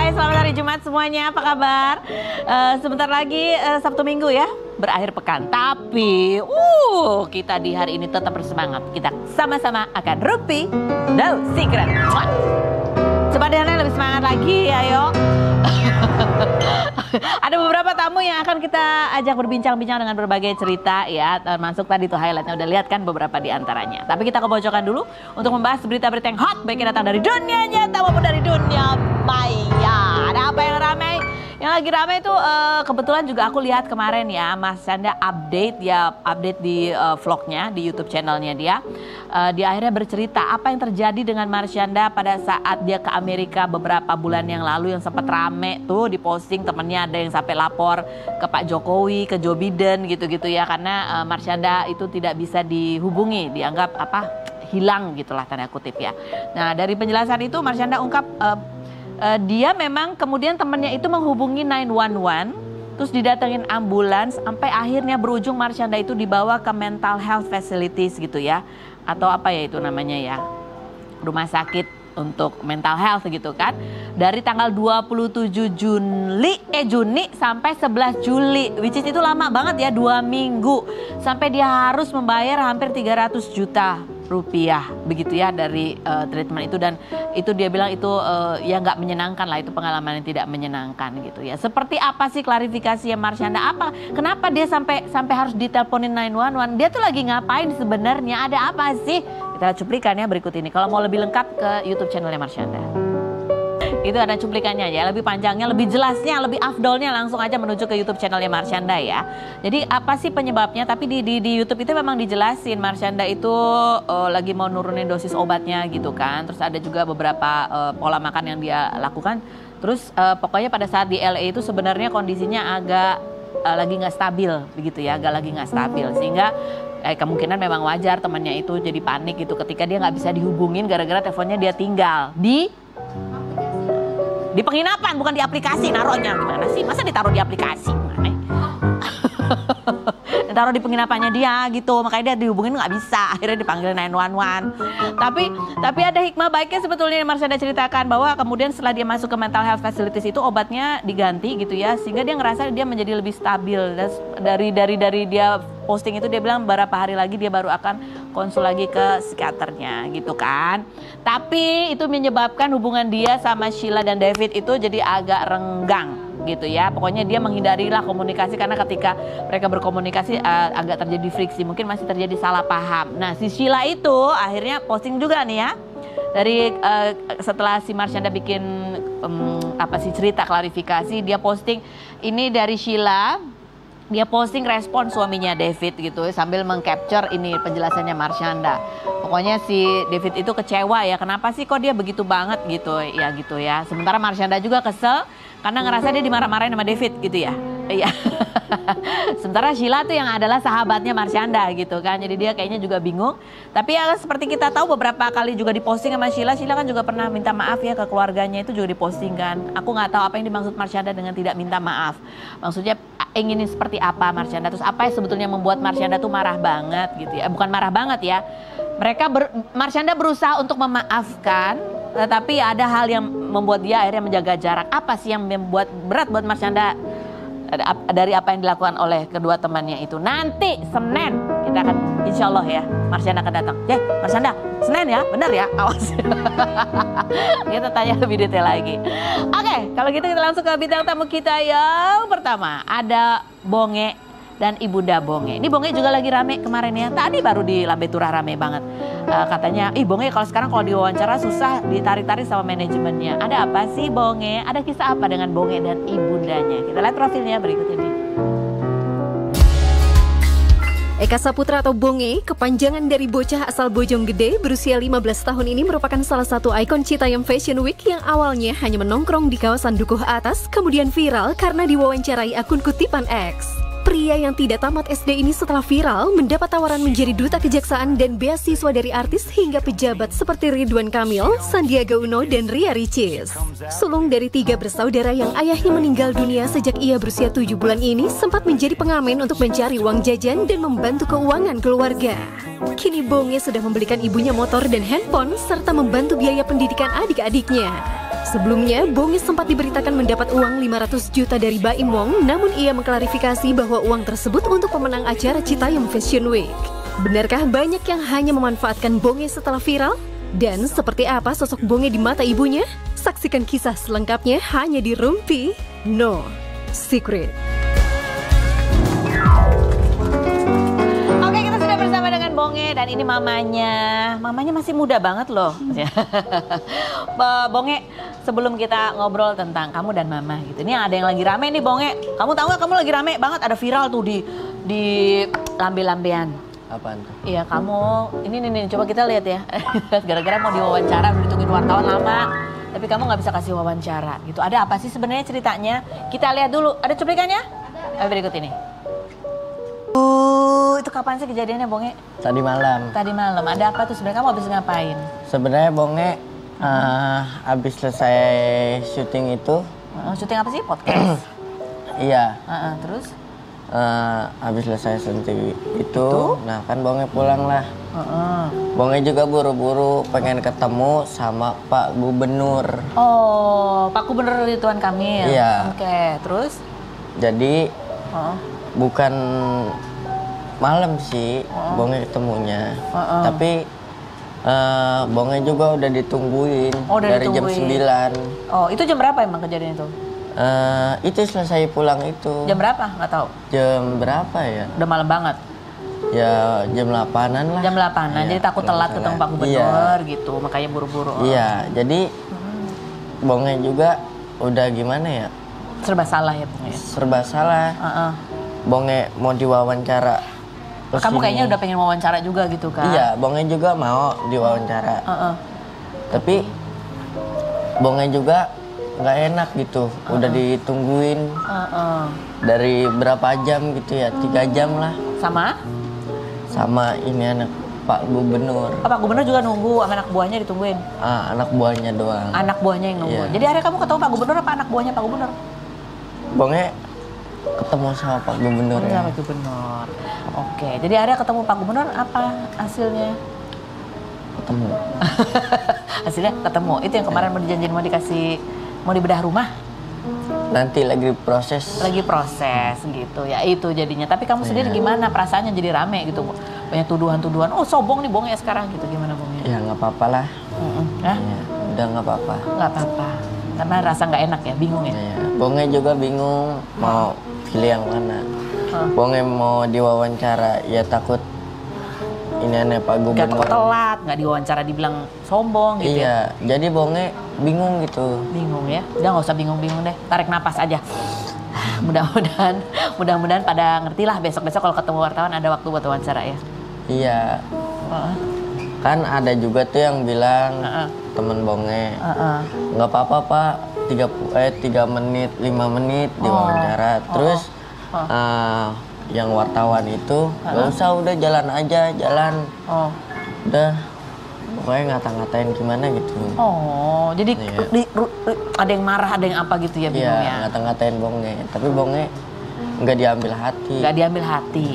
Hai, selamat hari Jumat semuanya, apa kabar? Sebentar lagi Sabtu Minggu ya, berakhir pekan. Tapi kita di hari ini tetap bersemangat. Kita sama-sama akan Rupi No Secret. Coba deh lebih semangat lagi, ayo. Ada beberapa tamu yang akan kita ajak berbincang-bincang dengan berbagai cerita ya, termasuk tadi tuh highlightnya udah lihat kan beberapa di antaranya. Tapi kita kebocokan dulu untuk membahas berita-berita yang hot, baik yang datang dari dunia nyata maupun dari dunia maya. Ada apa yang ramai? Yang lagi ramai itu kebetulan juga aku lihat kemarin ya, Marshanda update di vlognya di YouTube channelnya dia. Dia akhirnya bercerita apa yang terjadi dengan Marshanda pada saat dia ke Amerika beberapa bulan yang lalu, yang sempat rame tuh di posting temennya, ada yang sampai lapor ke Pak Jokowi, ke Joe Biden gitu-gitu ya, karena Marshanda itu tidak bisa dihubungi, dianggap hilang gitulah tanda kutip ya. Nah dari penjelasan itu Marshanda ungkap dia memang kemudian temennya itu menghubungi 911, terus didatengin ambulans, sampai akhirnya berujung Marshanda itu dibawa ke mental health facilities gitu ya, atau apa ya itu namanya ya, rumah sakit untuk mental health gitu kan, dari tanggal 27 Juni sampai 11 Juli, which is itu lama banget ya, 2 minggu, sampai dia harus membayar hampir 300 juta rupiah begitu ya dari treatment itu. Dan itu dia bilang itu ya nggak menyenangkan lah, itu pengalaman yang tidak menyenangkan gitu ya. Seperti apa sih klarifikasi ya Marshanda, kenapa dia sampai harus diteleponin 911, dia tuh lagi ngapain sebenarnya, ada apa sih? Kita cuplikan ya berikut ini. Kalau mau lebih lengkap ke YouTube channelnya Marshanda. Itu ada cuplikannya ya, lebih panjangnya, lebih jelasnya, lebih afdolnya langsung aja menuju ke YouTube channelnya Marshanda ya. Jadi apa sih penyebabnya? Tapi di YouTube itu memang dijelasin Marshanda itu lagi mau nurunin dosis obatnya gitu kan. Terus ada juga beberapa pola makan yang dia lakukan. Terus pokoknya pada saat di LA itu sebenarnya kondisinya agak lagi nggak stabil begitu ya, agak lagi nggak stabil, sehingga kemungkinan memang wajar temannya itu jadi panik gitu ketika dia nggak bisa dihubungin gara-gara teleponnya dia tinggal di penginapan, bukan di aplikasi naruhnya. Gimana sih? Masa ditaruh di aplikasi? Ditaruh di penginapannya dia gitu, makanya dia dihubungin nggak bisa, akhirnya dipanggil 911. Tapi ada hikmah baiknya sebetulnya yang Marshanda ceritakan, bahwa kemudian setelah dia masuk ke mental health facilities itu obatnya diganti gitu ya, sehingga dia ngerasa dia menjadi lebih stabil. Dan dari dia posting itu dia bilang beberapa hari lagi dia baru akan konsul lagi ke psikiaternya gitu kan. Tapi itu menyebabkan hubungan dia sama Sheila dan David itu jadi agak renggang gitu ya. Pokoknya dia menghindarilah komunikasi, karena ketika mereka berkomunikasi agak terjadi friksi, mungkin masih terjadi salah paham. Nah si Sheila itu akhirnya posting juga nih ya, dari setelah si Marshanda bikin cerita klarifikasi, dia posting ini dari Sheila. Dia posting respon suaminya David gitu sambil mengcapture ini penjelasannya Marshanda. Pokoknya si David itu kecewa ya, kenapa sih kok dia begitu banget gitu ya. Sementara Marshanda juga kesel karena ngerasa dia dimarah-marahin sama David gitu ya. Iya. Sementara Sheila tuh yang adalah sahabatnya Marshanda gitu kan. Jadi dia kayaknya juga bingung. Tapi ya seperti kita tahu beberapa kali juga diposting sama Sheila. Sheila kan juga pernah minta maaf ya ke keluarganya, itu juga diposting kan. Aku nggak tahu apa yang dimaksud Marshanda dengan tidak minta maaf. Maksudnya inginin seperti apa Marshanda, terus apa yang sebetulnya membuat Marshanda tuh marah banget gitu ya. Bukan marah banget ya. Marshanda berusaha untuk memaafkan, tetapi ada hal yang membuat dia akhirnya menjaga jarak. Apa sih yang membuat berat buat Marshanda dari apa yang dilakukan oleh kedua temannya itu? Nanti Senin kita akan, insya Allah ya, Marshanda akan datang. Marshanda, Senin ya, benar ya, awas. Kita tanya lebih detail lagi. Oke, kalau gitu kita langsung ke bintang tamu kita yang pertama. Ada Bonge dan Ibunda Bonge. Ini Bonge juga lagi rame kemarin ya. Tadi baru di Lambe Turah rame banget. Katanya, Bonge kalau sekarang kalau diwawancara susah ditarik-tarik sama manajemennya. Ada apa sih Bonge? Ada kisah apa dengan Bonge dan ibundanya? Kita lihat profilnya berikut ini. Eka Saputra atau Bonge, kepanjangan dari bocah asal Bojonggede berusia 15 tahun ini merupakan salah satu ikon Citayam Fashion Week yang awalnya hanya menongkrong di kawasan Dukuh Atas, kemudian viral karena diwawancarai akun kutipan X. Pria yang tidak tamat SD ini setelah viral mendapat tawaran menjadi duta kejaksaan dan beasiswa dari artis hingga pejabat seperti Ridwan Kamil, Sandiaga Uno, dan Ria Ricis. Sulung dari 3 bersaudara yang ayahnya meninggal dunia sejak ia berusia 7 bulan ini sempat menjadi pengamen untuk mencari uang jajan dan membantu keuangan keluarga. Kini Bonge sudah membelikan ibunya motor dan handphone serta membantu biaya pendidikan adik-adiknya. Sebelumnya, Bonge sempat diberitakan mendapat uang 500 juta dari Baim Wong, namun ia mengklarifikasi bahwa uang tersebut untuk pemenang acara Citayam Fashion Week. Benarkah banyak yang hanya memanfaatkan Bonge setelah viral? Dan seperti apa sosok Bonge di mata ibunya? Saksikan kisah selengkapnya hanya di Rumpi No Secret. Oke, kita sudah bersama dengan Bonge dan ini mamanya. Mamanya masih muda banget loh. Bonge, sebelum kita ngobrol tentang kamu dan mama gitu. Ini ada yang lagi rame nih Bonge. Kamu tahu nggak kamu lagi rame banget, ada viral tuh di lambe-lambean. Apaan tuh? Iya kamu, ini coba kita lihat ya. Gara-gara mau diwawancara, udah ditungguin wartawan lama. Tapi kamu nggak bisa kasih wawancara gitu. Ada apa sih sebenarnya ceritanya? Kita lihat dulu. Ada cuplikannya? Ayo berikut ini. Itu kapan sih kejadiannya Bonge? Tadi malam. Tadi malam. Ada apa tuh sebenarnya? Kamu habis ngapain? Sebenarnya Bonge habis selesai syuting itu. Syuting apa sih? Podcast? Iya. Terus? Habis selesai syuting itu, nah kan Bonge pulang lah. Bonge juga buru-buru pengen ketemu sama Pak Gubernur. Oh, Pak Gubernur Ridwan Kamil. Iya. Oke, terus? Jadi bukan malam sih Bonge ketemunya, tapi Bonge juga udah ditungguin dari ditungguin. jam 9. Oh, itu jam berapa emang kejadian itu? Itu selesai pulang itu. Jam berapa? Nggak tahu. Jam berapa ya? Udah malam banget. Ya jam 8-an lah. Jam 8-an. Iya, Jadi takut telat ketemu Pak Gubernur gitu, makanya buru-buru. Iya, jadi Bonge juga udah gimana ya? Serba salah ya Bonge. Serba salah. Bonge mau diwawancara. Kamu kayaknya udah pengen wawancara juga gitu kan? Iya, Bonge juga mau diwawancara. Tapi Bonge juga nggak enak gitu, udah ditungguin dari berapa jam gitu ya, 3 jam lah. Sama ini anak Pak Gubernur. Pak Gubernur juga nunggu, sama anak buahnya ditungguin? Anak buahnya doang. Anak buahnya yang nunggu. Iya. Jadi akhirnya kamu ketemu Pak Gubernur apa anak buahnya Pak Gubernur? Bonge ketemu sama Pak Gubernur ya. Sama Pak Gubernur. Oke, jadi akhirnya ketemu Pak Gubernur, apa hasilnya? Ketemu. Hasilnya ketemu. Itu yang kemarin mau dijanjiin mau dibedah rumah? Nanti lagi proses. Lagi proses gitu ya, itu jadinya. Tapi kamu sendiri gimana perasaannya jadi rame gitu? Banyak tuduhan-tuduhan, oh sombong nih Bonge sekarang gitu, gimana Bonge? Ya nggak apa-apa lah. Ya, udah nggak apa-apa. Nggak apa-apa, karena rasa nggak enak ya, bingung ya? Bonge juga bingung mau pilih yang mana. Bonge mau diwawancara, ya takut ini aneh Pak Gubernur. Gak takut telat, nggak diwawancara dibilang sombong gitu. Iya, jadi Bonge bingung gitu. Bingung ya, udah nggak usah bingung-bingung deh, tarik napas aja. Mudah-mudahan pada ngerti lah besok-besok kalau ketemu wartawan ada waktu buat wawancara ya. Iya. Kan ada juga tuh yang bilang temen Bonge, nggak apa-apa Pak, 3 menit, 5 menit diwawancara. Terus yang wartawan itu nggak usah, udah jalan aja, jalan. Udah, pokoknya ngata-ngatain gimana gitu. Oh, jadi ada yang marah, ada yang apa gitu ya, bingung ya? Iya, ngata-ngatain Bonge, tapi Bonge nggak diambil hati. Nggak diambil hati.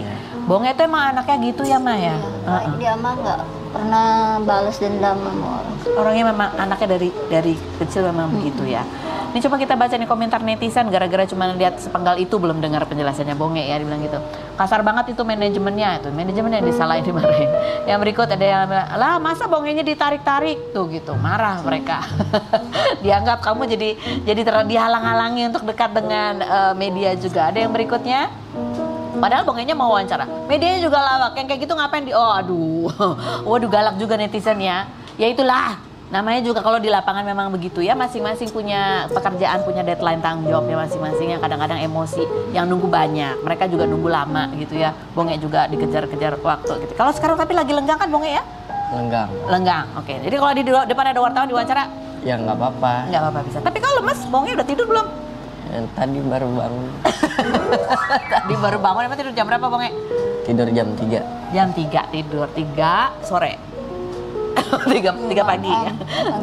Bonge itu emang anaknya gitu ya, Ma ya? Dia mah nggak pernah balas dendam sama orang. Orangnya memang anaknya dari kecil memang begitu ya. Ini coba kita baca nih komentar netizen gara-gara cuma lihat sepenggal itu belum dengar penjelasannya Bonge ya, dibilang gitu. Kasar banget itu manajemennya, itu manajemen yang disalahin, dimarahin. Yang berikut ada yang bilang, lah masa Bongenya ditarik-tarik tuh gitu, marah mereka. Dianggap kamu jadi dihalang-halangi untuk dekat dengan media juga. Ada yang berikutnya, padahal Bongenya mau wawancara, medianya juga lawak, yang kayak gitu ngapain waduh galak juga netizen ya. Ya itulah. Namanya juga kalau di lapangan memang begitu ya, masing-masing punya pekerjaan, punya deadline tanggung jawabnya masing-masing, yang kadang-kadang emosi, yang nunggu banyak, mereka juga nunggu lama gitu ya. Bonge juga dikejar-kejar waktu gitu. Kalau sekarang tapi lagi lenggang kan Bonge ya? Lenggang, oke. Jadi kalau di depan ada wartawan diwawancara? Ya nggak apa-apa. Nggak apa-apa bisa. Tapi kalau lemes, Bonge udah tidur belum? Tadi baru bangun. Tadi baru bangun, emang tidur jam berapa Bonge? Tidur jam 3. Jam 3 tidur, 3 sore. 3 pagi ya.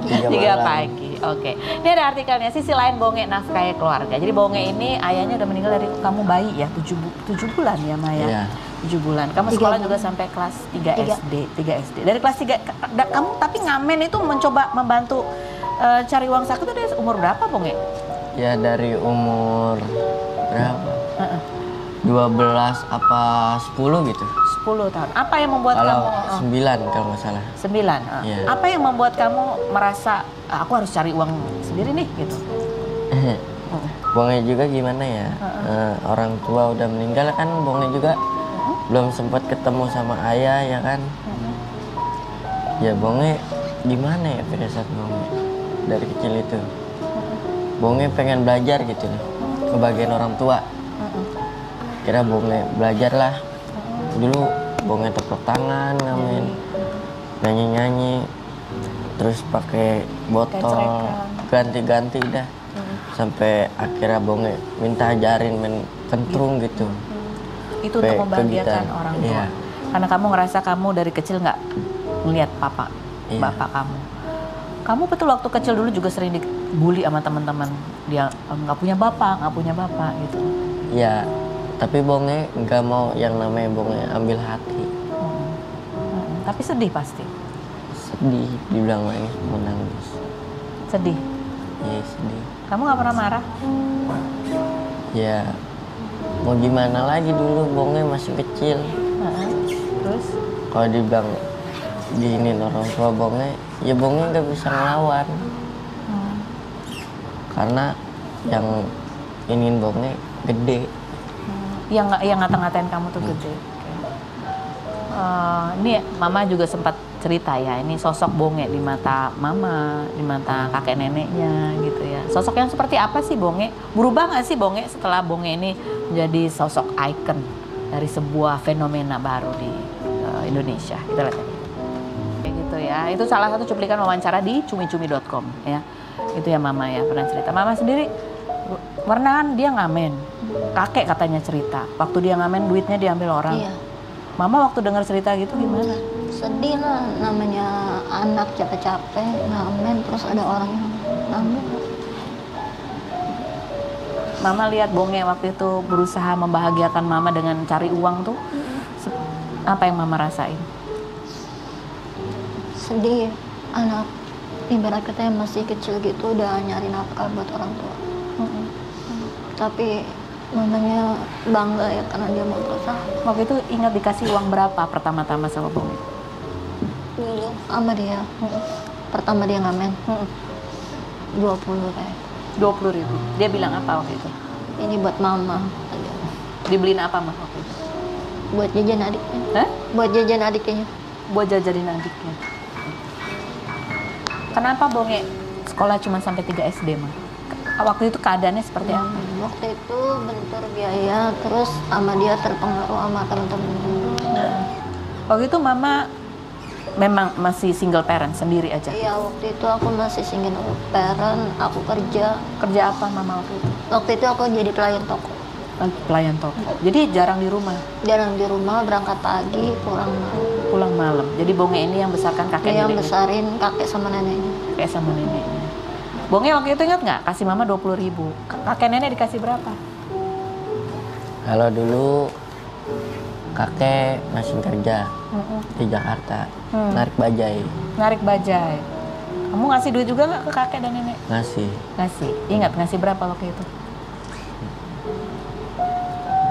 3 pagi. Oke. Ini ada artikelnya, sisi lain Bonge nafkahi keluarga. Jadi Bonge ini ayahnya udah meninggal dari kamu bayi ya, 7 bulan ya Maya. Iya. 7 bulan. Kamu sekolah juga sampai kelas 3 SD. Dari kelas 3 kamu tapi ngamen itu mencoba membantu cari uang saku tuh dari umur berapa, Bonge? Ya dari umur berapa? 12 apa 10 gitu. 10 tahun. Apa yang membuat Kalau kamu 9 kalau nggak salah. 9. Iya. Apa yang membuat kamu merasa aku harus cari uang sendiri nih gitu? Bonge juga gimana ya? Orang tua udah meninggal kan, Bonge juga belum sempat ketemu sama ayah ya kan. Ya Bonge gimana ya pada saat Bonge dari kecil itu. Bonge pengen belajar gitu nih, kebagian orang tua. Kira Bonge belajar lah. Dulu Bonge tepuk tangan, ngamen, nyanyi-nyanyi, terus pakai botol, ganti-ganti dah. Sampai akhirnya Bonge minta ajarin main kentrung gitu. Itu untuk membahagiakan orang tua. Iya. Karena kamu ngerasa kamu dari kecil nggak ngeliat bapak kamu. Kamu betul waktu kecil dulu juga sering dibully sama teman-teman. Dia nggak punya bapak gitu. Iya, tapi Bonge nggak mau yang namanya Bonge ambil hati. Tapi sedih pasti. Sedih, dibilang nangis, mau nangis. Sedih. Iya sedih. Kamu nggak pernah marah? Ya, mau gimana lagi dulu Bonge masih kecil. Terus? Kalau dibilang diinin orang tua Bonge, ya Bonge nggak bisa ngelawan. Karena yang ingin Bonge gede. Yang ngata-ngatain kamu tuh gede. Ini Mama juga sempat cerita ya, ini sosok Bonge di mata Mama, di mata kakek neneknya gitu ya. Sosok yang seperti apa sih Bonge? Berubah nggak sih Bonge setelah Bonge ini menjadi sosok ikon dari sebuah fenomena baru di Indonesia? Kita lihat kayak gitu ya. Itu salah satu cuplikan wawancara di cumi-cumi.com ya. Itu ya Mama ya pernah cerita. Mama sendiri pernah kan dia ngamen. Kakek katanya cerita, waktu dia ngamen duitnya diambil orang. Iya. Mama waktu dengar cerita gitu gimana? Sedih lah, namanya anak capek-capek ngamen terus ada orang yang ngambil. Mama lihat Bonge waktu itu berusaha membahagiakan Mama dengan cari uang tuh. Apa yang Mama rasain? Sedih, anak ibarat kata yang masih kecil gitu udah nyari nafkah buat orang tua. Tapi mamanya bangga ya karena dia mau berusaha. Waktu itu ingat dikasih uang berapa pertama-tama sama Bonge? Dulu sama dia, pertama dia ngamen 20 kayak. 20.000. Dia bilang apa waktu itu? Ini buat mama. Dibeliin apa Mah waktu itu? Buat jajan adiknya. Hah? Buat jajan adiknya. Buat jajanin adiknya. Kenapa Bonge sekolah cuma sampai 3 SD Mah? Waktu itu keadaannya seperti apa? Waktu itu bentur biaya, terus sama dia terpengaruh sama teman-temannya. Waktu itu Mama memang masih single parent sendiri aja? Iya, waktu itu aku masih single parent, aku kerja. Kerja apa Mama waktu itu? Waktu itu aku jadi pelayan toko. Pelayan toko. Jadi jarang di rumah? Jarang di rumah, berangkat pagi, pulang malam. Pulang malam. Jadi Bonge ini yang besarkan kakek Yang neneknya? besarin kakek sama neneknya. Kakek sama neneknya. Bonge waktu itu ingat nggak? Kasih Mama 20.000. Kakek nenek dikasih berapa? Kalau dulu kakek masih kerja di Jakarta, narik bajai. Narik bajai. Kamu ngasih duit juga nggak ke kakek dan nenek? Ngasih. Ngasih. Ingat ngasih berapa waktu itu?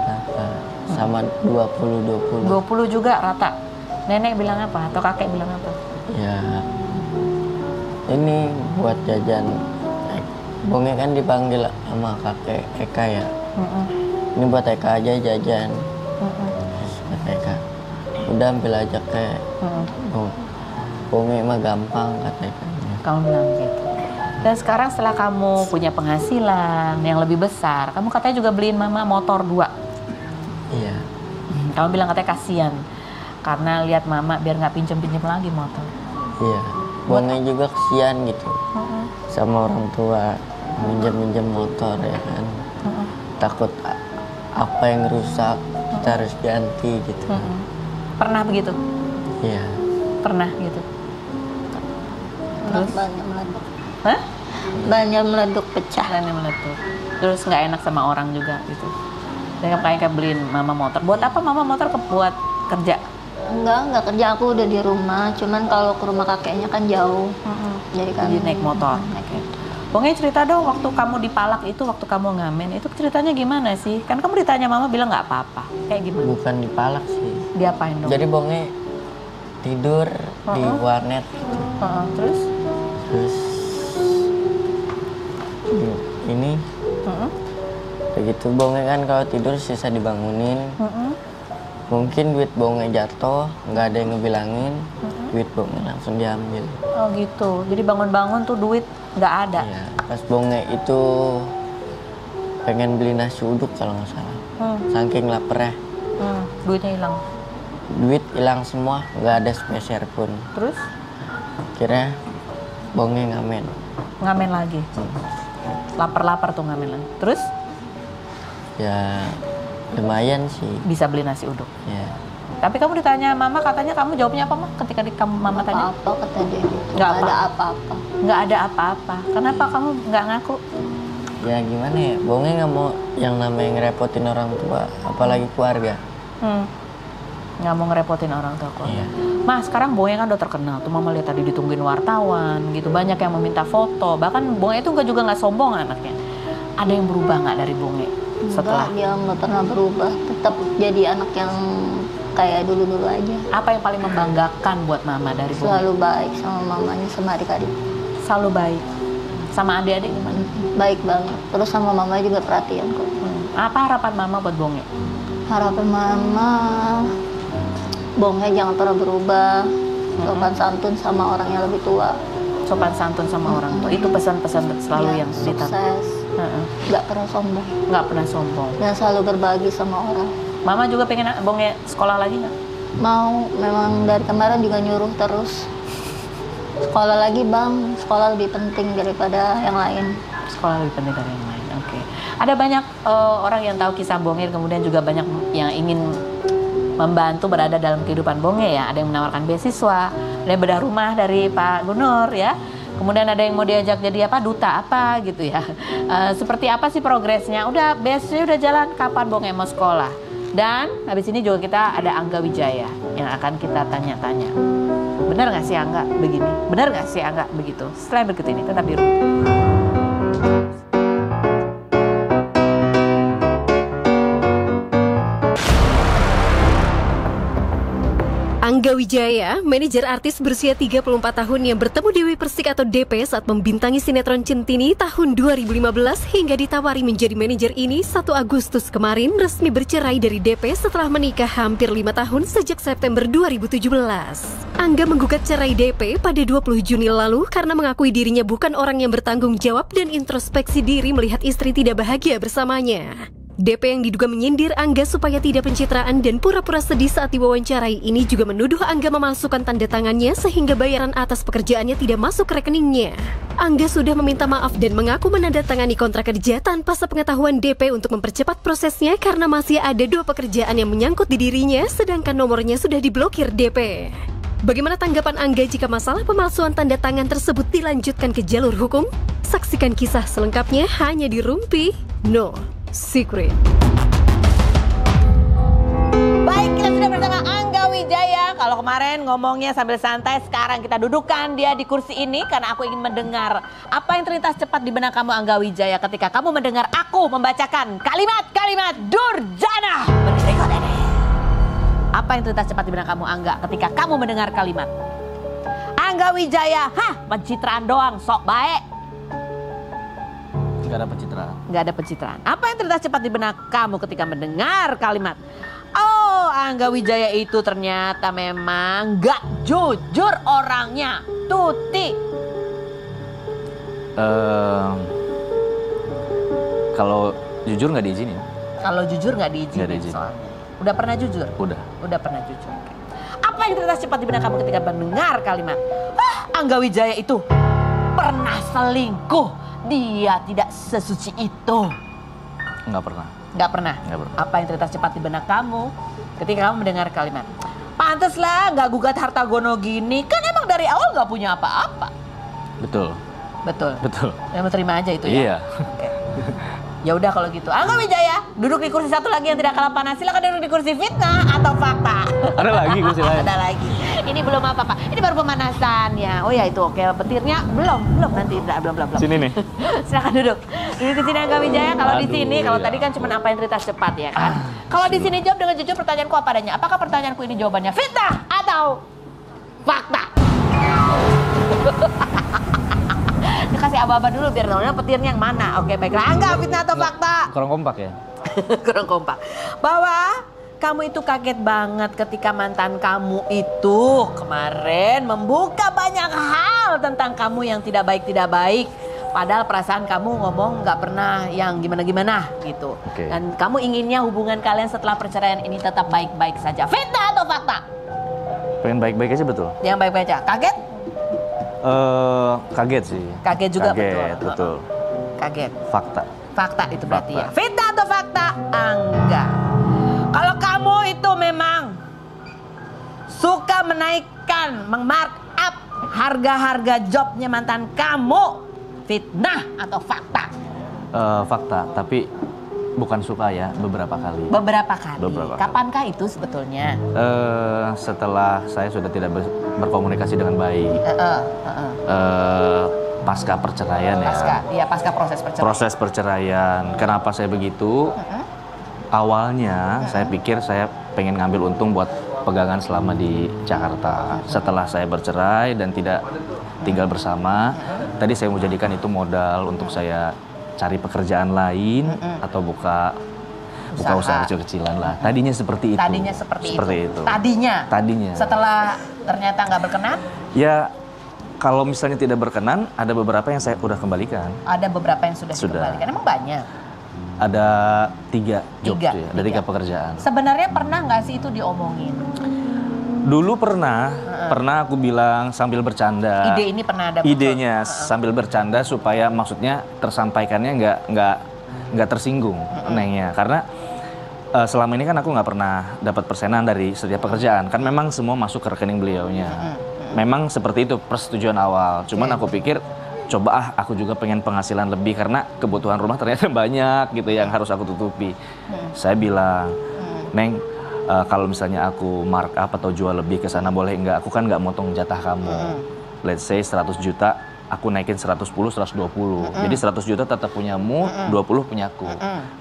Berapa? Sama 20. 20 juga rata. Nenek bilang apa? Atau kakek bilang apa? Ya, ini buat jajan. Bonge kan dipanggil sama kakek Eka ya. Ini buat Eka aja jajan. Kata Eka, udah ambil aja kayak. Bonge mah gampang kata Eka. Kamu bilang gitu. Dan sekarang setelah kamu punya penghasilan yang lebih besar, kamu katanya juga beliin Mama motor 2. Iya. Kamu bilang katanya kasihan karena lihat Mama biar nggak pinjem-pinjem lagi motor. Iya. Bonge juga kesian gitu sama orang tua minjem motor ya kan. Takut apa yang rusak kita harus ganti gitu. Pernah begitu? Iya. Pernah gitu. Terus? Banyak meleduk. Hah? Banyak meleduk pecah. Yang meletup. Terus nggak enak sama orang juga gitu. Dan kayak beliin Mama motor. Buat apa Mama motor? Buat kerja? Enggak kerja, aku udah di rumah. Cuman kalau ke rumah kakeknya kan jauh. Jadi kan naik motor. Oke. Bonge cerita dong waktu kamu dipalak itu, waktu kamu ngamen itu ceritanya gimana sih? Kan kamu ditanya mama bilang nggak apa-apa. Kayak gimana? Bukan dipalak sih. Diapain dong? Jadi Bonge tidur di warnet gitu. Terus ini begitu Bonge kan kalau tidur sisa dibangunin. Mungkin duit Bonge jatuh, nggak ada yang ngebilangin, duit Bonge langsung diambil. Oh gitu, jadi bangun-bangun tuh duit nggak ada. Iya, pas Bonge itu pengen beli nasi uduk kalau nggak salah. Saking lapar ya. Duitnya hilang. Duit hilang semua, nggak ada sepeser pun. Terus? Kira Bonge ngamen. Ngamen lagi. Lapar-lapar tuh ngamen lagi. Terus? Ya lumayan sih. Bisa beli nasi uduk. Ya. Tapi kamu ditanya mama, katanya kamu jawabnya apa mah ketika mama tanya? Apa kata dia gitu. Nggak ada apa-apa. Nggak ada apa-apa. Kenapa kamu nggak ngaku? Ya gimana ya, Bonge nggak mau yang namanya ngerepotin orang tua, apalagi keluarga. Nggak mau ngerepotin orang tua keluarga. Iya. Mas, sekarang Bonge kan udah terkenal. Tuh mama lihat tadi ditungguin wartawan, gitu. Banyak yang meminta foto. Bahkan Bonge itu juga nggak sombong anaknya. Ada yang berubah nggak dari Bonge setelah? Enggak, dia nggak pernah berubah. Tetap jadi anak yang kayak dulu-dulu aja. Apa yang paling membanggakan buat mama dari Bonge? Selalu baik sama mamanya, sama adik-adik. Selalu baik. Sama adik-adik gimana? Baik banget. Terus sama mama juga perhatian kok. Apa harapan mama buat Bonge? Harapan mama, Bonge jangan pernah berubah. Sopan santun sama orang yang lebih tua. Sopan santun sama orang tua. Itu pesan-pesan selalu Ya, yang sukses. Nggak pernah sombong. Nggak pernah sombong. Dan selalu berbagi sama orang. Mama juga pengen Bonge sekolah lagi nggak? Mau, memang dari kemarin juga nyuruh terus. Sekolah lagi bang, sekolah lebih penting daripada yang lain. Sekolah lebih penting dari yang lain, oke. Ada banyak orang yang tahu kisah Bonge, kemudian juga banyak yang ingin membantu berada dalam kehidupan Bonge ya. Ada yang menawarkan beasiswa, ada yang bedah rumah dari Pak Gunur ya. Kemudian ada yang mau diajak jadi apa, duta apa gitu ya. Seperti apa sih progresnya? Udah beasiswa udah jalan, kapan Bonge mau sekolah? Dan habis ini juga kita ada Angga Wijaya yang akan kita tanya-tanya. Benar nggak sih Angga begini? Benar nggak sih Angga begitu? Setelah berikut ini tetap di rumah. Angga Wijaya, manajer artis berusia 34 tahun yang bertemu Dewi Persik atau DP saat membintangi sinetron Centini tahun 2015 hingga ditawari menjadi manajer ini 1 Agustus kemarin resmi bercerai dari DP setelah menikah hampir 5 tahun sejak September 2017. Angga menggugat cerai DP pada 20 Juni lalu karena mengakui dirinya bukan orang yang bertanggung jawab dan introspeksi diri melihat istri tidak bahagia bersamanya. DP yang diduga menyindir Angga supaya tidak pencitraan dan pura-pura sedih saat diwawancarai ini juga menuduh Angga memalsukan tanda tangannya sehingga bayaran atas pekerjaannya tidak masuk ke rekeningnya. Angga sudah meminta maaf dan mengaku menandatangani kontrak kerja tanpa sepengetahuan DP untuk mempercepat prosesnya karena masih ada 2 pekerjaan yang menyangkut di dirinya sedangkan nomornya sudah diblokir DP. Bagaimana tanggapan Angga jika masalah pemalsuan tanda tangan tersebut dilanjutkan ke jalur hukum? Saksikan kisah selengkapnya hanya di Rumpi No Secret. Baik, kita sudah bersama Angga Wijaya. Kalau kemarin ngomongnya sambil santai, sekarang kita dudukkan dia di kursi ini karena aku ingin mendengar apa yang terlintas cepat di benak kamu Angga Wijaya ketika kamu mendengar aku membacakan kalimat-kalimat durjana berikut ini. Apa yang terlintas cepat di benak kamu Angga ketika kamu mendengar kalimat Angga Wijaya, pencitraan doang, sok baik. Nggak ada pencitraan. Nggak ada pencitraan. Apa yang terlintas cepat di benak kamu ketika mendengar kalimat oh, Angga Wijaya itu ternyata memang nggak jujur orangnya, Tuti? Kalau jujur nggak diizinin. Kalau jujur nggak diizinin, Nggak diizinin. soalnya. Udah pernah jujur? Udah Pernah jujur. Oke. Apa yang terlintas cepat di benak kamu ketika mendengar kalimat Angga Wijaya itu pernah selingkuh? Dia tidak sesuci itu. Nggak pernah. Nggak pernah? Nggak pernah. Apa yang terlintas cepat di benak kamu ketika kamu mendengar kalimat pantes lah nggak gugat harta gono gini, kan emang dari awal nggak punya apa-apa. Betul. Betul. Betul. Yang terima aja itu ya? Iya. Oke. Ya udah kalau gitu. Angga Wijaya, duduk di kursi satu lagi yang tidak kalah panas. Silakan duduk di kursi fitnah atau fakta. Ada lagi kursi lain? Ada lagi. Ini belum apa-apa. Ini baru pemanasan ya. Oh ya itu oke. Petirnya belum nanti belum. Sini nih. Silakan duduk. Duduk di sini Angga Wijaya. Kalau di sini, kalau iya. tadi kan cuma apa yang cerita cepat ya kan. Kalau di sini jawab dengan jujur pertanyaanku apa adanya. Apakah pertanyaanku ini jawabannya fitnah atau fakta? Dikasih aba-aba dulu biar tahu petirnya yang mana. Oke baiklah. Angga, fitnah atau fakta? Kurang kompak ya? Kurang kompak. Bahwa kamu itu kaget banget ketika mantan kamu itu kemarin membuka banyak hal tentang kamu yang tidak baik. Padahal perasaan kamu ngomong nggak pernah yang gimana-gimana gitu. Oke. Dan kamu inginnya hubungan kalian setelah perceraian ini tetap baik-baik saja. Fitnah atau fakta? Pengen baik-baik aja betul? Yang baik-baik aja. Kaget? Kaget sih. Kaget juga betul. Kaget. Fakta. Fakta itu berarti Fakta. ya. Fitnah atau fakta? Angga. Kalau kamu itu memang suka menaikkan, mark up harga-harga jobnya mantan kamu, fitnah atau fakta? Fakta, tapi bukan suka ya, beberapa kali. Beberapa kali. Beberapa kali. Kapankah itu sebetulnya? Setelah saya sudah tidak berkomunikasi dengan baik. Pasca perceraian ya. Pasca proses perceraian. Proses perceraian. Kenapa saya begitu? Awalnya saya pikir saya pengen ngambil untung buat pegangan selama di Jakarta. Setelah saya bercerai dan tidak tinggal bersama, tadi saya mau jadikan itu modal untuk saya cari pekerjaan lain atau buka usaha kecil-kecilan lah. Tadinya seperti itu. Tadinya seperti itu. Tadinya. Setelah ternyata nggak berkenan? Ya, kalau misalnya tidak berkenan, ada beberapa yang saya udah kembalikan. Ada beberapa yang sudah dikembalikan. Emang banyak? Ada 3 job Tiga. ya, ada 3 pekerjaan. Sebenarnya pernah nggak sih itu diomongin? Dulu pernah aku bilang sambil bercanda. Ide ini pernah ada. Idenya sambil bercanda supaya maksudnya tersampaikannya nggak tersinggung nengnya, karena selama ini kan aku nggak pernah dapat persenan dari setiap pekerjaan, kan memang semua masuk ke rekening beliaunya. Memang seperti itu persetujuan awal. Cuman aku pikir coba aku juga pengen penghasilan lebih karena kebutuhan rumah ternyata banyak gitu yang harus aku tutupi. Saya bilang, Neng, kalau misalnya aku mark up atau jual lebih ke sana boleh nggak? Aku kan nggak motong jatah kamu. Let's say 100 juta, aku naikin 110, 120. Jadi 100 juta tetap punyamu, 20 punyaku.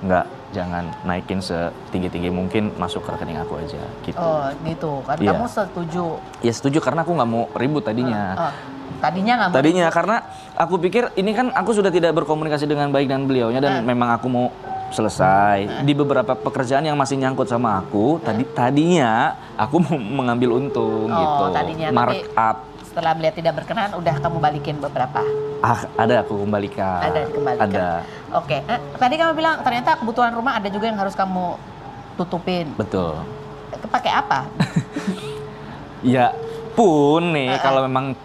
Nggak, jangan naikin setinggi-tinggi mungkin, masuk ke rekening aku aja gitu. Oh gitu, kan kamu setuju? Ya setuju karena aku nggak mau ribut tadinya. Tadinya nggak mau? Tadinya karena aku pikir ini kan aku sudah tidak berkomunikasi dengan baik dengan beliaunya dan memang aku mau selesai. Di beberapa pekerjaan yang masih nyangkut sama aku, tadinya aku mau mengambil untung gitu. Tadinya, mark up. Setelah melihat tidak berkenan, udah kamu balikin beberapa? Ada aku kembalikan. Ada dikembalikan. Ada. Oke. Tadi kamu bilang ternyata kebutuhan rumah ada juga yang harus kamu tutupin. Betul. Pakai apa? Ya pun nih kalau memang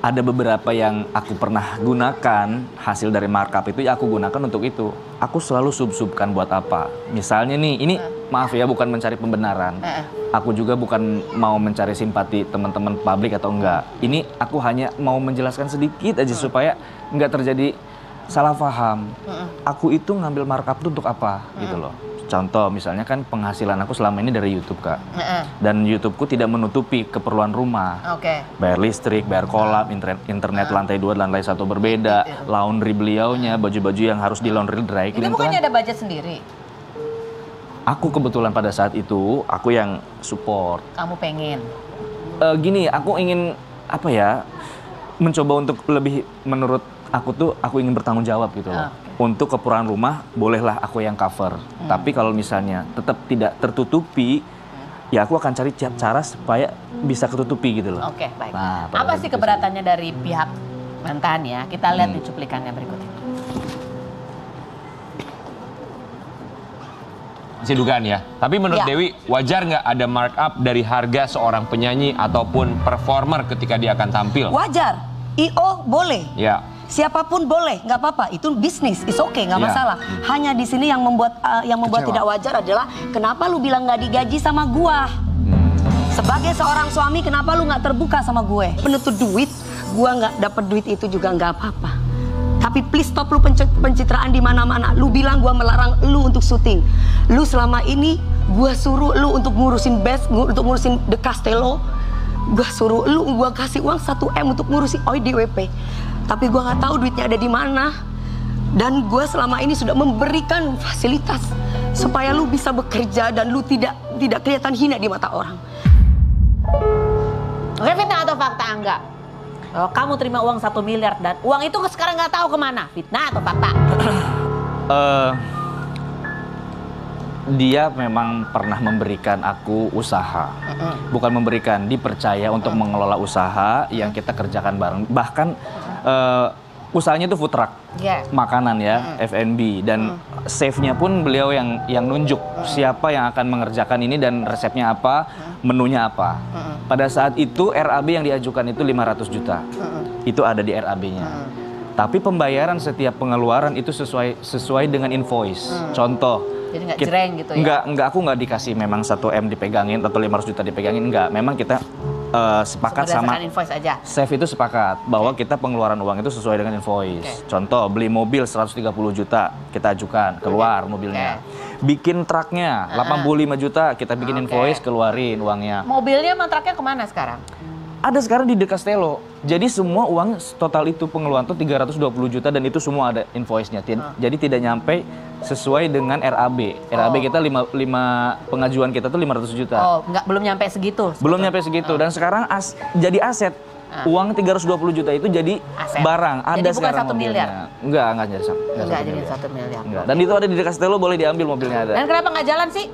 ada beberapa yang aku pernah gunakan hasil dari markup itu ya aku gunakan untuk itu. Aku selalu sub-subkan buat apa. Misalnya nih, ini maaf ya bukan mencari pembenaran. Aku juga bukan mau mencari simpati teman-teman publik atau enggak. Ini aku hanya mau menjelaskan sedikit aja supaya enggak terjadi salah paham. Aku itu ngambil markup itu untuk apa gitu loh. Contoh misalnya kan penghasilan aku selama ini dari YouTube Kak. Dan YouTubeku tidak menutupi keperluan rumah. Bayar listrik, bayar kolam, internet lantai 2 dan lantai 1 berbeda. Laundry beliaunya, baju-baju yang harus di laundry dry clean. Itu bukannya ada budget sendiri? Aku kebetulan pada saat itu, aku yang support. Kamu pengen? Gini, aku ingin apa ya, mencoba untuk lebih menurut aku tuh, aku ingin bertanggung jawab gitu loh. Untuk keperluan rumah, bolehlah aku yang cover. Tapi kalau misalnya tetap tidak tertutupi, ya aku akan cari cara supaya bisa ketutupi gitu loh. Oke, baik. Nah, apa sih keberatannya dari pihak mantan ya? Kita lihat di cuplikannya berikut ini. Masih dugaan ya. Tapi menurut Dewi, wajar nggak ada markup dari harga seorang penyanyi ataupun performer ketika dia akan tampil? Wajar. I.O. boleh. Ya. Siapapun boleh, nggak apa-apa. Itu bisnis, it's okay, nggak masalah. Hanya di sini yang membuat tidak wajar adalah kenapa lu bilang nggak digaji sama gua? Sebagai seorang suami, kenapa lu nggak terbuka sama gue? Menuntut duit, gua nggak dapet duit itu juga nggak apa-apa. Tapi please stop lu pencitraan di mana-mana. Lu bilang gua melarang lu untuk syuting. Lu selama ini gua suruh lu untuk ngurusin best, untuk ngurusin The Castello. Gua suruh lu, gua kasih uang 1 M untuk ngurusin OIDWP. Tapi gua nggak tahu duitnya ada di mana. Dan gua selama ini sudah memberikan fasilitas supaya lu bisa bekerja dan lu tidak kelihatan hina di mata orang. Oke, fitnah atau fakta Angga? Kamu terima uang 1 miliar dan uang itu sekarang nggak tahu kemana. Fitnah atau fakta? Dia memang pernah memberikan aku usaha. Bukan memberikan, dipercaya untuk mengelola usaha yang kita kerjakan bareng. Bahkan usahanya itu food truck, makanan ya, F&B. Dan chefnya pun beliau yang nunjuk siapa yang akan mengerjakan ini dan resepnya apa, menunya apa. Pada saat itu RAB yang diajukan itu 500 juta. Itu ada di RAB-nya. Tapi pembayaran setiap pengeluaran itu sesuai dengan invoice. Contoh, jadi nggak jereng gitu ya? Enggak, aku nggak dikasih memang 1 M dipegangin atau 500 juta dipegangin, enggak. Memang kita sepakat sama invoice aja. chef itu sepakat bahwa kita pengeluaran uang itu sesuai dengan invoice. Contoh, beli mobil 130 juta, kita ajukan, keluar mobilnya. Bikin truknya 85 juta, kita bikin invoice, keluarin uangnya. Mobilnya sama truknya kemana sekarang? Ada sekarang di The Castello. Jadi semua uang total itu pengeluaran itu 320 juta dan itu semua ada invoice-nya. Jadi tidak nyampe sesuai dengan RAB. RAB kita 5 pengajuan kita tuh 500 juta. Belum nyampe segitu. Belum nyampe segitu dan sekarang jadi aset. Uang 320 juta itu jadi aset. Barang. Ada jadi sekarang bukan 1 miliar. Enggak jadi 1 miliar. Enggak. Dan itu ada di The Castello, boleh diambil mobilnya ada. Dan kenapa nggak jalan sih?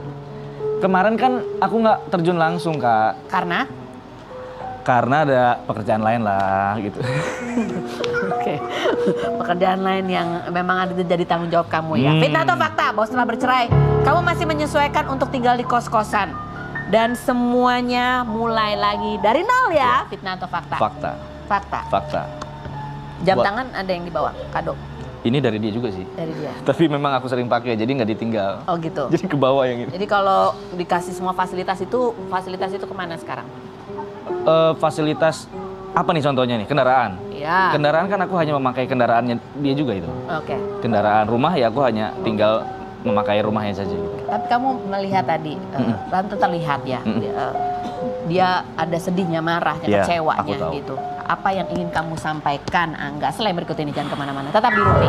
Kemarin kan aku nggak terjun langsung, Kak. Karena ada pekerjaan lain lah gitu. Oke. Pekerjaan lain yang memang ada jadi tanggung jawab kamu ya. Fitnah atau fakta bahwa setelah bercerai kamu masih menyesuaikan untuk tinggal di kos-kosan dan semuanya mulai lagi dari nol ya? Fitnah atau fakta? Fakta. Jam tangan ada yang dibawa kado. Ini dari dia juga sih. Dari dia. Tapi memang aku sering pakai jadi nggak ditinggal. Oh gitu. Jadi ke bawah yang ini. Jadi kalau dikasih semua fasilitas itu kemana sekarang? Fasilitas apa nih contohnya nih? Kendaraan. Iya. Kendaraan kan aku hanya memakai kendaraannya dia juga itu. Oke. Kendaraan rumah ya aku hanya tinggal memakai rumahnya saja gitu. Tapi kamu melihat tadi, Tante terlihat ya, dia ada sedihnya, marahnya, kecewanya gitu. Apa yang ingin kamu sampaikan, Angga? Selain berikut ini, jangan kemana-mana. Tetap di Rupi.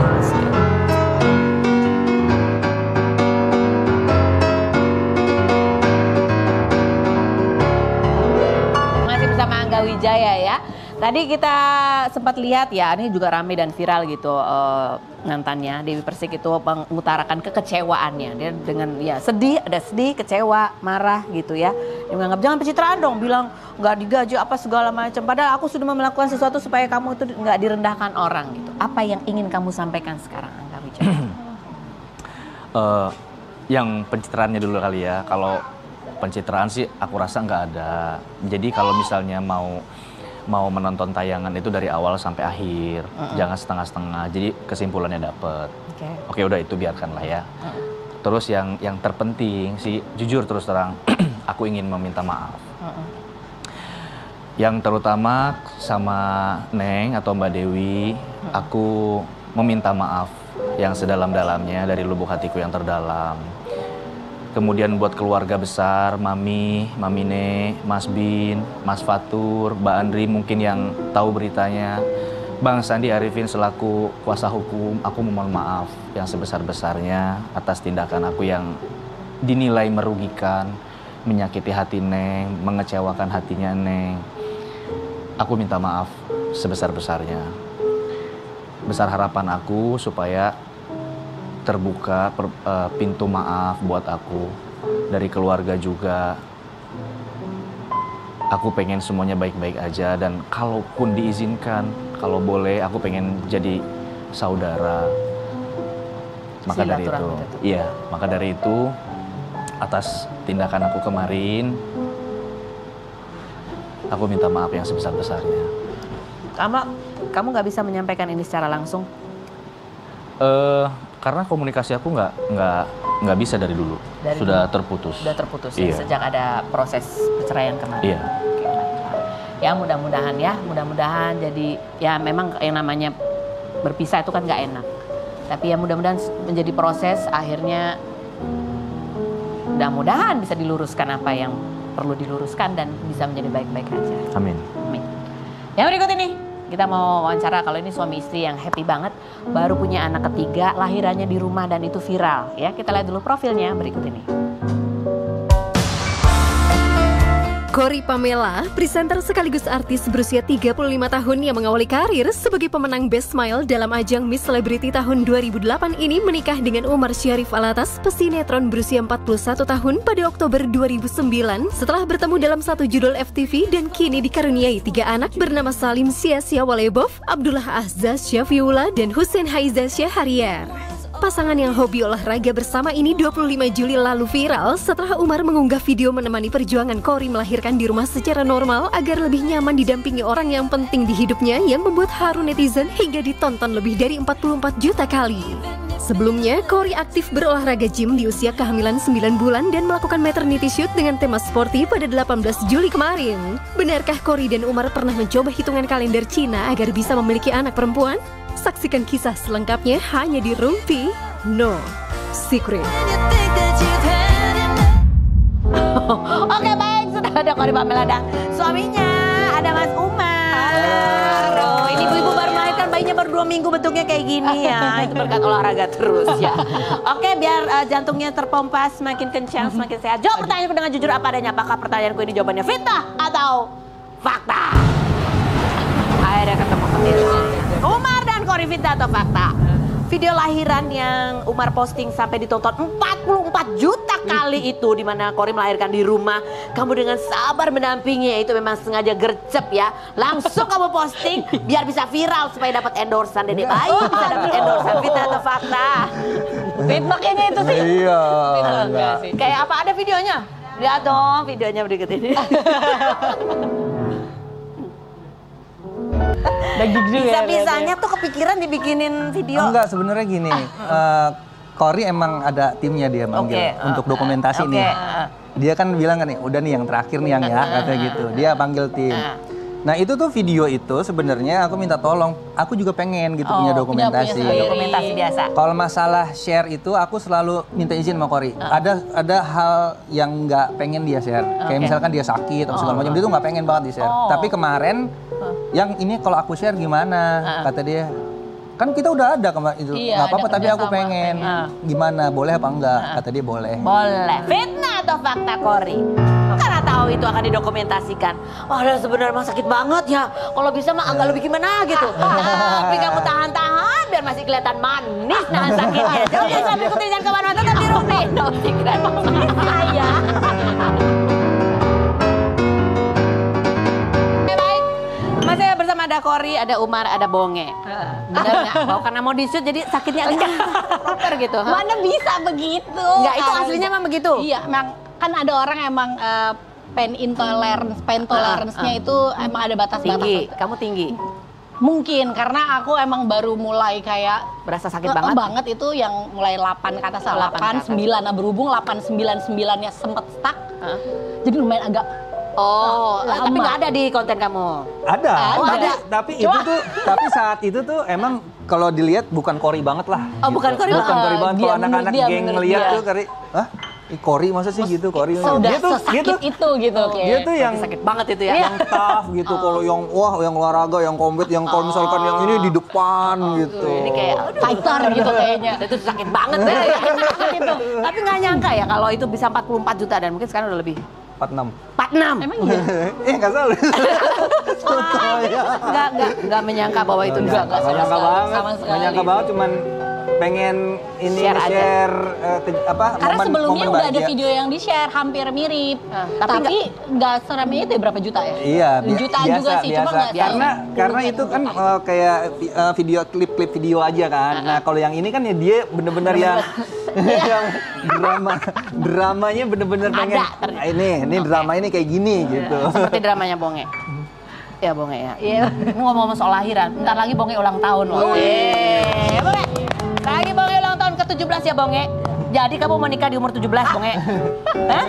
Wijaya ya. Tadi kita sempat lihat ya, ini juga ramai dan viral gitu mantannya Dewi Persik itu mengutarakan kekecewaannya. Dia dengan sedih, ada sedih, kecewa, marah gitu ya. Dia menganggap jangan pencitraan dong, bilang nggak digaji apa segala macam. Padahal aku sudah melakukan sesuatu supaya kamu itu nggak direndahkan orang gitu. Apa yang ingin kamu sampaikan sekarang, Angga Wijaya? Yang pencitraannya dulu kali ya. Kalau pencitraan sih aku rasa nggak ada. Jadi kalau misalnya mau menonton tayangan itu dari awal sampai akhir, jangan setengah-setengah. Jadi kesimpulannya dapet. Oke, udah itu biarkanlah ya. Terus yang terpenting sih, jujur terus terang, aku ingin meminta maaf. Yang terutama sama Neng atau Mbak Dewi, aku meminta maaf yang sedalam-dalamnya dari lubuk hatiku yang terdalam. Kemudian buat keluarga besar, Mami Ne, Mas Bin, Mas Fatur, Mbak Andri mungkin yang tahu beritanya. Bang Sandi Arifin selaku kuasa hukum, aku memohon maaf yang sebesar-besarnya atas tindakan aku yang dinilai merugikan, menyakiti hati Neng, mengecewakan hatinya Neng. Aku minta maaf sebesar-besarnya. Besar harapan aku supaya terbuka pintu maaf buat aku dari keluarga juga. Aku pengen semuanya baik-baik aja dan kalaupun diizinkan, kalau boleh aku pengen jadi saudara. Maka dari itu atas tindakan aku kemarin, aku minta maaf yang sebesar-besarnya. Kamu nggak bisa menyampaikan ini secara langsung? Karena komunikasi aku nggak bisa dari dulu. Sudah terputus. Sudah terputus ya, sejak ada proses perceraian kemarin. Iya. Ya mudah-mudahan jadi ya memang yang namanya berpisah itu kan nggak enak. Tapi ya mudah-mudahan menjadi proses, akhirnya mudah-mudahan bisa diluruskan apa yang perlu diluruskan dan bisa menjadi baik-baik aja. Amin. Amin. Yang berikut ini, kita mau wawancara kalau ini suami istri yang happy banget, baru punya anak ketiga, lahirannya di rumah dan itu viral. Ya, kita lihat dulu profilnya berikut ini. Cory Pamela, presenter sekaligus artis berusia 35 tahun yang mengawali karir sebagai pemenang Best Smile dalam ajang Miss Celebrity tahun 2008 ini menikah dengan Umar Syarif Alatas, pesinetron berusia 41 tahun pada Oktober 2009 setelah bertemu dalam satu judul FTV dan kini dikaruniai 3 anak bernama Salim Siasia Walebov, Abdullah Ahzaz Syafiullah, dan Hussein Haiza Syahriar. Pasangan yang hobi olahraga bersama ini 25 Juli lalu viral setelah Umar mengunggah video menemani perjuangan Cory melahirkan di rumah secara normal agar lebih nyaman didampingi orang yang penting di hidupnya yang membuat haru netizen hingga ditonton lebih dari 44 juta kali. Sebelumnya, Cory aktif berolahraga gym di usia kehamilan 9 bulan dan melakukan maternity shoot dengan tema sporty pada 18 Juli kemarin. Benarkah Cory dan Umar pernah mencoba hitungan kalender Cina agar bisa memiliki anak perempuan? Saksikan kisah selengkapnya hanya di Rumpi No Secret. Oke, baik, sudah ada Cory Pamela dan suaminya, ada Mas Umar. Halo. Ini ibu-ibu baru melahirkan bayinya baru 2 minggu bentuknya kayak gini ya. Itu berkat olahraga terus ya. Oke, biar jantungnya terpompa semakin kencang, semakin sehat. Jawab pertanyaanku dengan jujur apa adanya. Apakah pertanyaanku ini jawabannya fitnah atau fakta? Akhirnya ketemu Umar dan Cory, fitnah atau fakta? Video lahiran yang Umar posting sampai ditonton 44 juta kali itu, di mana Cory melahirkan di rumah. Kamu dengan sabar mendampingi, itu memang sengaja gercep ya. Langsung kamu posting biar bisa viral supaya dapat endorsan Dede Bayi, bisa dapat endorsan. Fitnah atau fakta? Fitnah kayaknya itu sih. Iya. Kayak apa, ada videonya? Lihat dong videonya berikut ini. Bisa-bisanya tuh kepikiran dibikinin video. Enggak, sebenarnya gini. Cory emang ada timnya dia manggil untuk dokumentasi nih. Dia kan bilang kan nih, udah nih yang terakhir nih yang ya, katanya gitu. Dia panggil tim. Nah itu tuh video itu sebenarnya aku minta tolong, aku juga pengen gitu punya dokumentasi. Dokumentasi biasa. Kalau masalah share itu aku selalu minta izin sama Cory. Ada hal yang nggak pengen dia share. Kayak misalkan dia sakit atau segala macam, dia tuh nggak pengen banget di share. Tapi kemarin yang ini kalau aku share gimana? Kata dia, kan kita udah ada kemarin itu, nggak apa-apa tapi aku pengen. Gimana? Boleh apa enggak? Kata dia boleh. Boleh. Fitnah atau fakta, Cory? Karena tahu itu akan didokumentasikan. Oh, sebenarnya mah sakit banget ya. Kalau bisa mah agak lebih gimana gitu. Tapi kamu tahan-tahan biar masih kelihatan manis nahan sakitnya. Jadi sampai ikutin jangan kemana-mana, tetap di Rumpi No Secret. Saya. Baik. Masih bersama ada Cory, ada Umar, ada Bonge. Benar nggak? Bahwa karena mau di-shoot jadi sakitnya agak proper gitu. Mana bisa begitu? Enggak, itu aslinya memang begitu. Iya, memang kan ada orang emang pain tolerance-nya itu emang ada batas-batas. Tinggi, kamu tinggi. Mungkin karena aku emang baru mulai kayak berasa sakit banget. Banget itu yang mulai 8 ke atas, 8, 9. Nah, berhubung 8, 9, 9-nya sempet stuck. Jadi lumayan agak tapi nggak ada di konten kamu. Ada. Tapi itu Coba. tuh, tapi saat itu tuh emang kalau dilihat bukan Cory banget lah. Oh, bukan Cory Bukan banget. Cory banget. Kalau anak-anak dia geng menurut ngeliat dia. tuh Cory, hah? Cory masa sih gitu, Cory. Udah sesakit itu gitu. Dia tuh yang sakit banget itu ya. yang tough gitu. Kalau yang yang olahraga, yang combat, yang kalau misalkan yang ini di depan gitu. Ini kayak fighter gitu kayaknya. Itu sakit banget deh. Gitu. Tapi nggak nyangka ya kalau itu bisa 44 juta dan mungkin sekarang udah lebih. 46. 46. Emang iya? Nggak salah. Nggak menyangka bahwa itu bisa. Nggak nyangka banget. Sama sekali. Nggak nyangka banget, cuman pengen ini Share aja. share Karena sebelumnya udah ada bahagia. video yang di-share hampir mirip. Tapi nggak seramai itu ya, berapa juta ya? Iya, Jutaan juga sih, cuma nggak karena itu kan kayak video klip video aja kan. Nah, kalau yang ini kan ya dia bener-bener yang yang dramanya bener-bener pengen ini drama ini kayak gini gitu. seperti dramanya Bonge. Ya Bonge ya. Iya. Ngomong-ngomong soal lahiran, bentar lagi Bonge ulang tahun loh. Bonge. Lagi Bonge ulang tahun ke-17 ya Bonge. Jadi kamu mau nikah di umur 17 Bonge? Hah?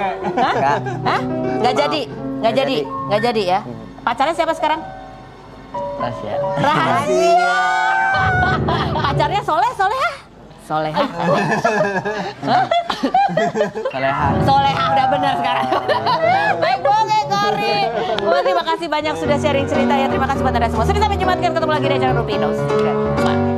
Hah? Nggak jadi ya. Pacarnya siapa sekarang? Rahasia. Rahasia. Pacarnya Soleha. Soleha. Soleha udah benar sekarang. Baik Bonge, Kori. Terima kasih banyak sudah sharing cerita ya. Terima kasih buat Anda semua. Sudah sampai Jumat, ketemu lagi di acara Rupinos.